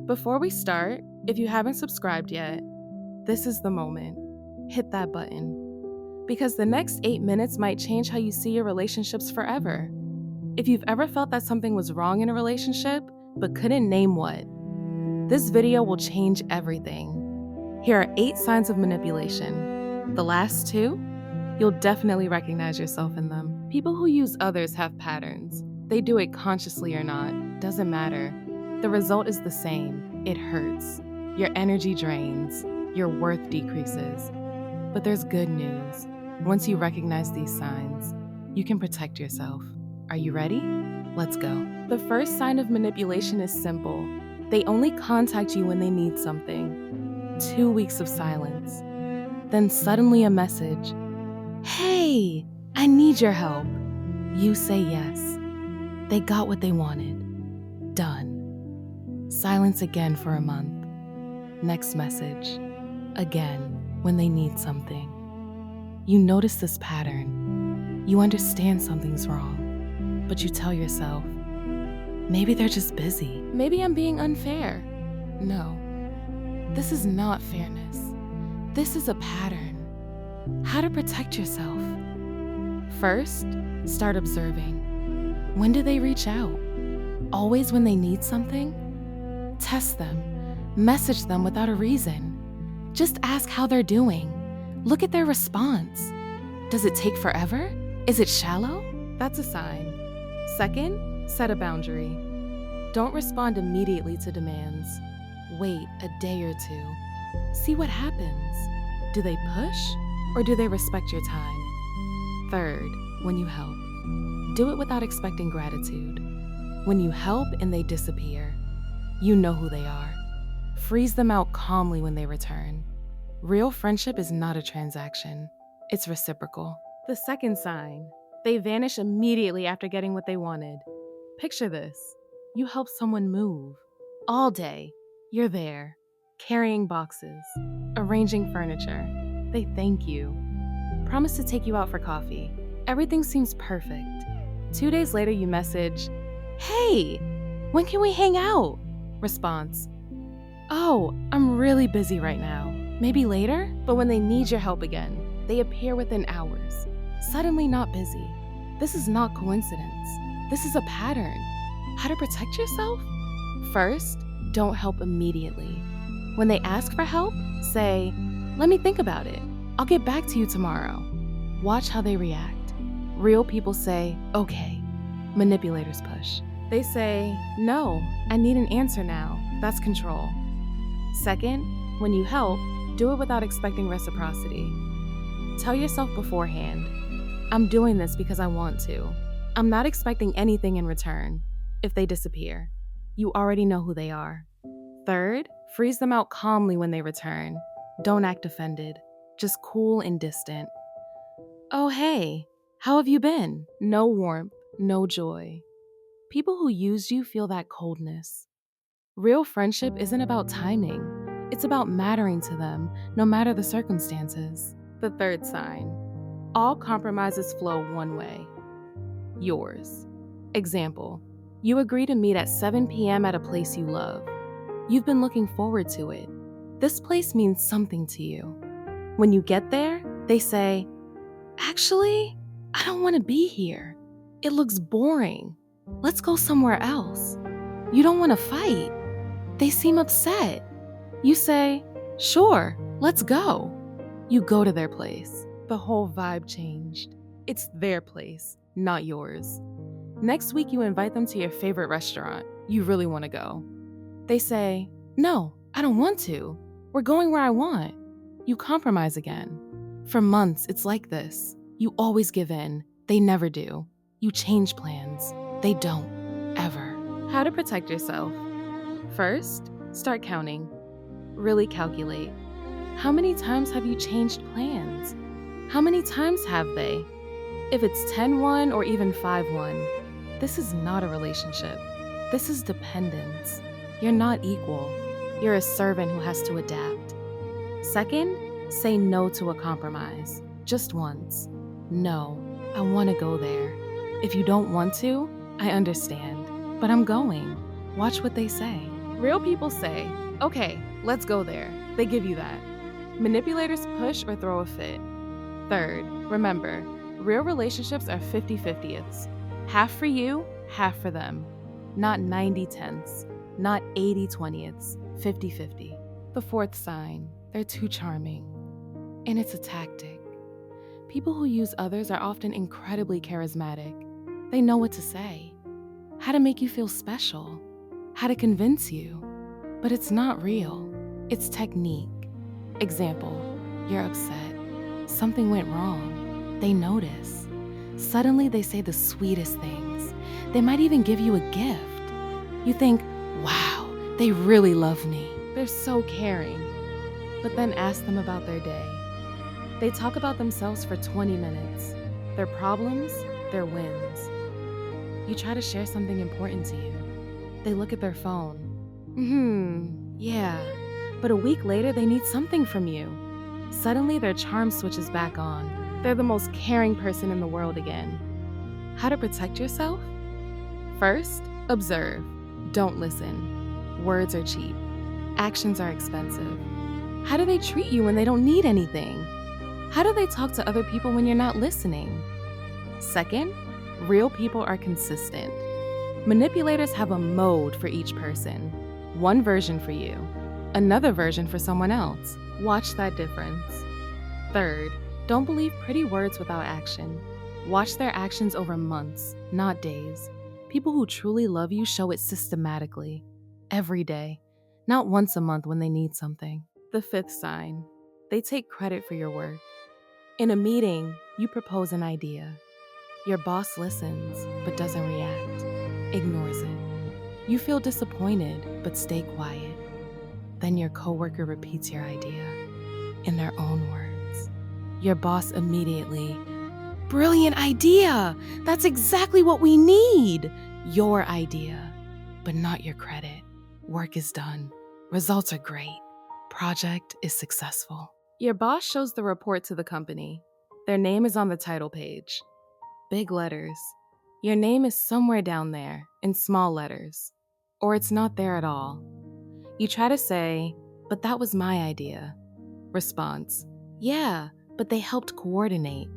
Before we start, if you haven't subscribed yet, this is the moment. Hit that button. Because the next 8 minutes might change how you see your relationships forever. If you've ever felt that something was wrong in a relationship, but couldn't name what, this video will change everything. Here are 8 signs of manipulation. The last 2, you'll definitely recognize yourself in them. People who use others have patterns. They do it consciously or not, doesn't matter. The result is the same. It hurts. Your energy drains. Your worth decreases. But there's good news. Once you recognize these signs, you can protect yourself. Are you ready? Let's go. The first sign of manipulation is simple. They only contact you when they need something. 2 weeks of silence. Then suddenly a message. Hey, I need your help. You say yes. They got what they wanted. Done. Silence again for a month. Next message. Again, when they need something. You notice this pattern. You understand something's wrong, but you tell yourself, maybe they're just busy. Maybe I'm being unfair. No, this is not fairness. This is a pattern. How to protect yourself? First, start observing. When do they reach out? Always when they need something? Test them. Message them without a reason. Just ask how they're doing. Look at their response. Does it take forever? Is it shallow? That's a sign. Second, set a boundary. Don't respond immediately to demands. Wait a day or 2. See what happens. Do they push or do they respect your time? Third, when you help, do it without expecting gratitude. When you help and they disappear, you know who they are. Freeze them out calmly when they return. Real friendship is not a transaction. It's reciprocal. The second sign, they vanish immediately after getting what they wanted. Picture this. You help someone move. All day, you're there, carrying boxes, arranging furniture. They thank you. Promise to take you out for coffee. Everything seems perfect. 2 days later, you message, hey, when can we hang out? Response, oh, I'm really busy right now. Maybe later? But when they need your help again, they appear within hours. Suddenly not busy. This is not coincidence. This is a pattern. How to protect yourself? First, don't help immediately. When they ask for help, say, let me think about it. I'll get back to you tomorrow. Watch how they react. Real people say, okay. Manipulators push. They say, no, I need an answer now. That's control. Second, when you help, do it without expecting reciprocity. Tell yourself beforehand, I'm doing this because I want to. I'm not expecting anything in return. If they disappear, you already know who they are. Third, freeze them out calmly when they return. Don't act offended, just cool and distant. Oh, hey, how have you been? No warmth, no joy. People who used you feel that coldness. Real friendship isn't about timing. It's about mattering to them, no matter the circumstances. The third sign. All compromises flow one way. Yours. Example. You agree to meet at 7 p.m. at a place you love. You've been looking forward to it. This place means something to you. When you get there, they say, actually, I don't want to be here. It looks boring. Let's go somewhere else. You don't want to fight. They seem upset. You say, sure, let's go. You go to their place. The whole vibe changed. It's their place, not yours. Next week, you invite them to your favorite restaurant. You really want to go. They say, no, I don't want to. We're going where I want. You compromise again. For months, it's like this. You always give in. They never do. You change plans. They don't, ever. How to protect yourself? First, start counting. Really calculate. How many times have you changed plans? How many times have they? If it's 10-1 or even 5-1, this is not a relationship. This is dependence. You're not equal. You're a servant who has to adapt. Second, say no to a compromise. Just once. No, I want to go there. If you don't want to, I understand. But I'm going. Watch what they say. Real people say, okay, let's go there. They give you that. Manipulators push or throw a fit. Third, remember, real relationships are 50-50ths. Half for you, half for them. Not 90-10ths, not 80-20ths, 50-50. The fourth sign, they're too charming. And it's a tactic. People who use others are often incredibly charismatic. They know what to say, how to make you feel special, how to convince you. But it's not real. It's technique. Example, you're upset. Something went wrong. They notice. Suddenly they say the sweetest things. They might even give you a gift. You think, wow, they really love me. They're so caring. But then ask them about their day. They talk about themselves for 20 minutes. Their problems, their wins. You try to share something important to you. They look at their phone. Yeah. But a week later, they need something from you. Suddenly, their charm switches back on. They're the most caring person in the world again. How to protect yourself? First, observe. Don't listen. Words are cheap. Actions are expensive. How do they treat you when they don't need anything? How do they talk to other people when you're not listening? Second, real people are consistent. Manipulators have a mode for each person. One version for you, another version for someone else. Watch that difference. Third, don't believe pretty words without action. Watch their actions over months, not days. People who truly love you show it systematically, every day, not once a month when they need something. The fifth sign, they take credit for your work. In a meeting, you propose an idea. Your boss listens, but doesn't react, ignores it. You feel disappointed, but stay quiet. Then your coworker repeats your idea in their own words. Your boss immediately, brilliant idea! That's exactly what we need! Your idea, but not your credit. Work is done. Results are great. Project is successful. Your boss shows the report to the company. Their name is on the title page. Big letters. Your name is somewhere down there in small letters. Or it's not there at all. You try to say, but that was my idea. Response, yeah, but they helped coordinate.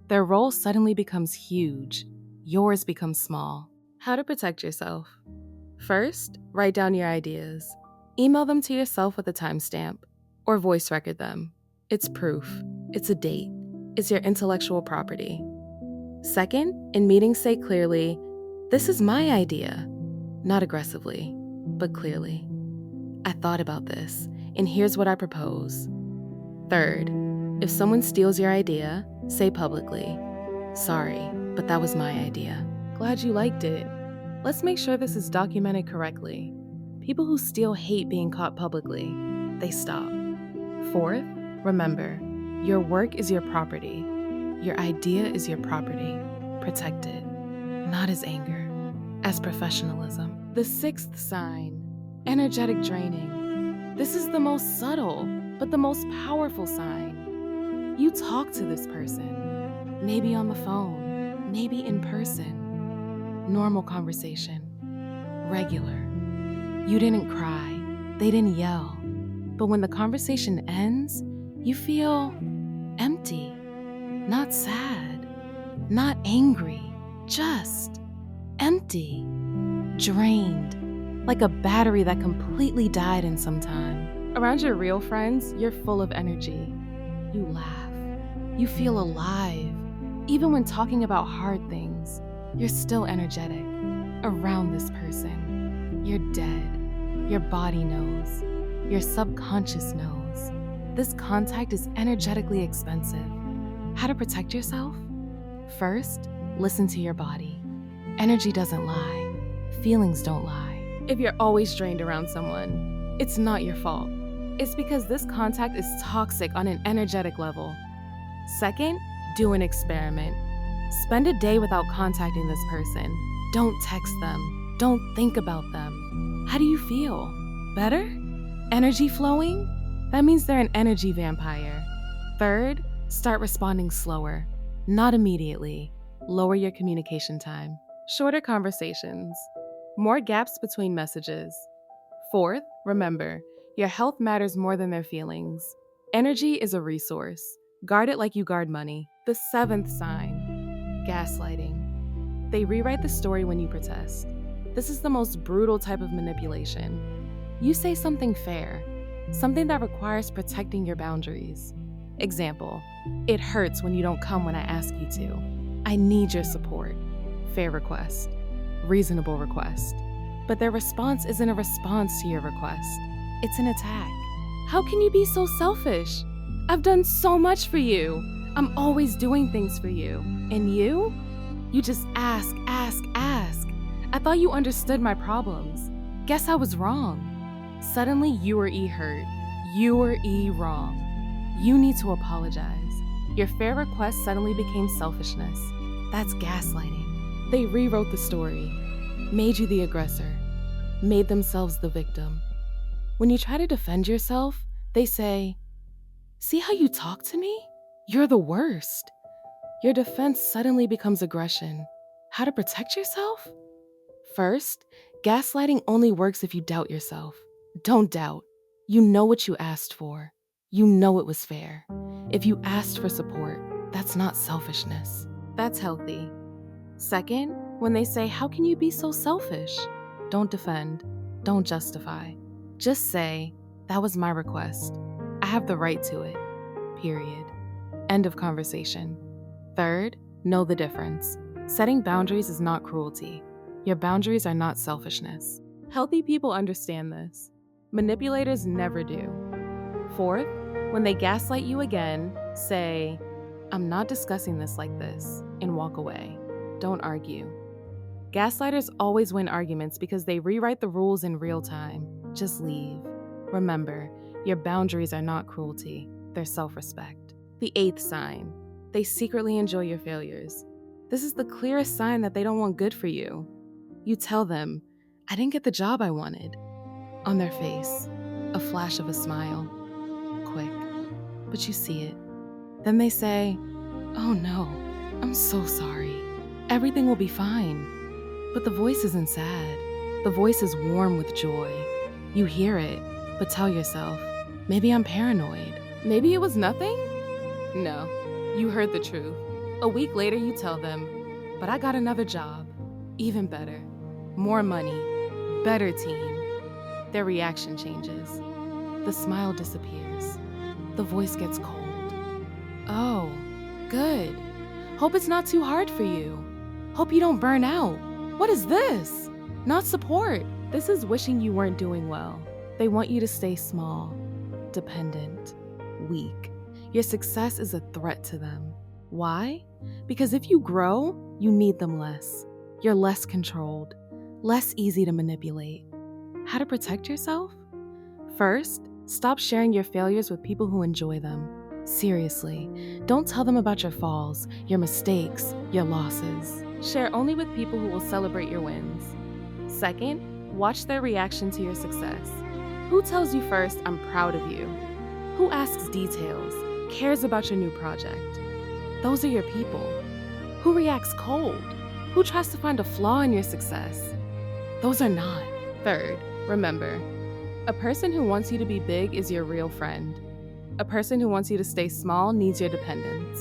Their role suddenly becomes huge. Yours becomes small. How to protect yourself? First, write down your ideas. Email them to yourself with a timestamp, or voice record them. It's proof. It's a date. It's your intellectual property. Second, in meetings say clearly, this is my idea. Not aggressively, but clearly. I thought about this, and here's what I propose. Third, if someone steals your idea, say publicly, sorry, but that was my idea. Glad you liked it. Let's make sure this is documented correctly. People who steal hate being caught publicly. They stop. Fourth, remember, your work is your property. Your idea is your property. Protect it, not as anger, as professionalism. The sixth sign, energetic draining. This is the most subtle, but the most powerful sign. You talk to this person, maybe on the phone, maybe in person. Normal conversation, regular. You didn't cry, they didn't yell. But when the conversation ends, you feel empty, not sad, not angry, just empty, drained, like a battery that completely died in some time. Around your real friends, you're full of energy. You laugh, you feel alive. Even when talking about hard things, you're still energetic. Around this person, you're dead. Your body knows. Your subconscious knows. This contact is energetically expensive. How to protect yourself? First, listen to your body. Energy doesn't lie. Feelings don't lie. If you're always drained around someone, it's not your fault. It's because this contact is toxic on an energetic level. Second, do an experiment. Spend a day without contacting this person. Don't text them. Don't think about them. How do you feel? Better? Energy flowing? That means they're an energy vampire. Third, start responding slower. Not immediately. Lower your communication time. Shorter conversations. More gaps between messages. Fourth, remember, your health matters more than their feelings. Energy is a resource. Guard it like you guard money. The seventh sign, gaslighting. They rewrite the story when you protest. This is the most brutal type of manipulation. You say something fair, something that requires protecting your boundaries. Example, it hurts when you don't come when I ask you to. I need your support. Fair request. Reasonable request. But their response isn't a response to your request. It's an attack. How can you be so selfish? I've done so much for you. I'm always doing things for you. And you? You just ask. I thought you understood my problems. Guess I was wrong. Suddenly, you or E hurt. You or E wrong. You need to apologize. Your fair request suddenly became selfishness. That's gaslighting. They rewrote the story, made you the aggressor, made themselves the victim. When you try to defend yourself, they say, "See how you talk to me? You're the worst." Your defense suddenly becomes aggression. How to protect yourself? First, gaslighting only works if you doubt yourself. Don't doubt. You know what you asked for. You know it was fair. If you asked for support, that's not selfishness. That's healthy. Second, when they say, "How can you be so selfish?" Don't defend. Don't justify. Just say, "That was my request. I have the right to it. Period." End of conversation. Third, know the difference. Setting boundaries is not cruelty. Your boundaries are not selfishness. Healthy people understand this. Manipulators never do. Fourth, when they gaslight you again, say, "I'm not discussing this like this," and walk away. Don't argue. Gaslighters always win arguments because they rewrite the rules in real time. Just leave. Remember, your boundaries are not cruelty. They're self-respect. The eighth sign, they secretly enjoy your failures. This is the clearest sign that they don't want good for you. You tell them, "I didn't get the job I wanted." On their face, a flash of a smile. Quick, but you see it. Then they say, "Oh no, I'm so sorry. Everything will be fine." But the voice isn't sad. The voice is warm with joy. You hear it, but tell yourself, "Maybe I'm paranoid. Maybe it was nothing?" No, you heard the truth. A week later, you tell them, "But I got another job. Even better. More money. Better team." Their reaction changes. The smile disappears. The voice gets cold. "Oh, good. Hope it's not too hard for you. Hope you don't burn out. What is this? Not support." This is wishing you weren't doing well. They want you to stay small, dependent, weak. Your success is a threat to them. Why? Because if you grow, you need them less. You're less controlled, less easy to manipulate. How to protect yourself? First, stop sharing your failures with people who enjoy them. Seriously, don't tell them about your falls, your mistakes, your losses. Share only with people who will celebrate your wins. Second, watch their reaction to your success. Who tells you first, "I'm proud of you"? Who asks details, cares about your new project? Those are your people. Who reacts cold? Who tries to find a flaw in your success? Those are not. Third, remember, a person who wants you to be big is your real friend. A person who wants you to stay small needs your dependence.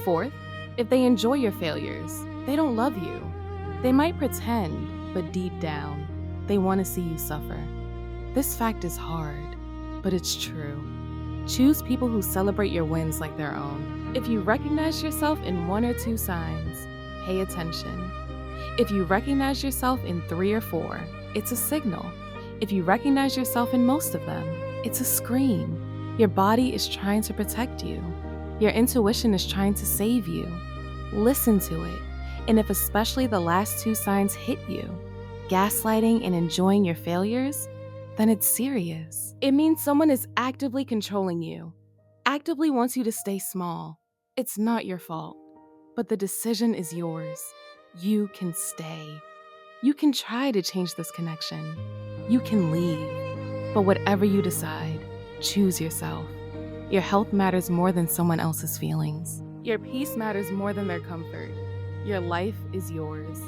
Fourth, if they enjoy your failures, they don't love you. They might pretend, but deep down, they want to see you suffer. This fact is hard, but it's true. Choose people who celebrate your wins like their own. If you recognize yourself in one or two signs, pay attention. If you recognize yourself in 3 or 4, it's a signal. If you recognize yourself in most of them, it's a scream. Your body is trying to protect you. Your intuition is trying to save you. Listen to it. And if especially the last 2 signs hit you, gaslighting and enjoying your failures, then it's serious. It means someone is actively controlling you, actively wants you to stay small. It's not your fault, but the decision is yours. You can stay. You can try to change this connection. You can leave. But whatever you decide, choose yourself. Your health matters more than someone else's feelings. Your peace matters more than their comfort. Your life is yours.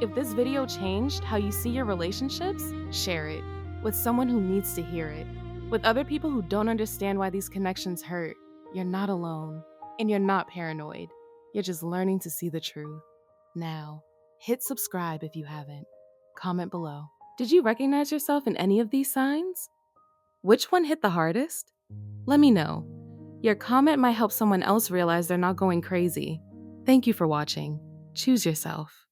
If this video changed how you see your relationships, share it. with someone who needs to hear it, with other people who don't understand why these connections hurt. You're not alone, and you're not paranoid. You're just learning to see the truth. Now, hit subscribe if you haven't. Comment below. Did you recognize yourself in any of these signs? Which one hit the hardest? Let me know. Your comment might help someone else realize they're not going crazy. Thank you for watching. Choose yourself.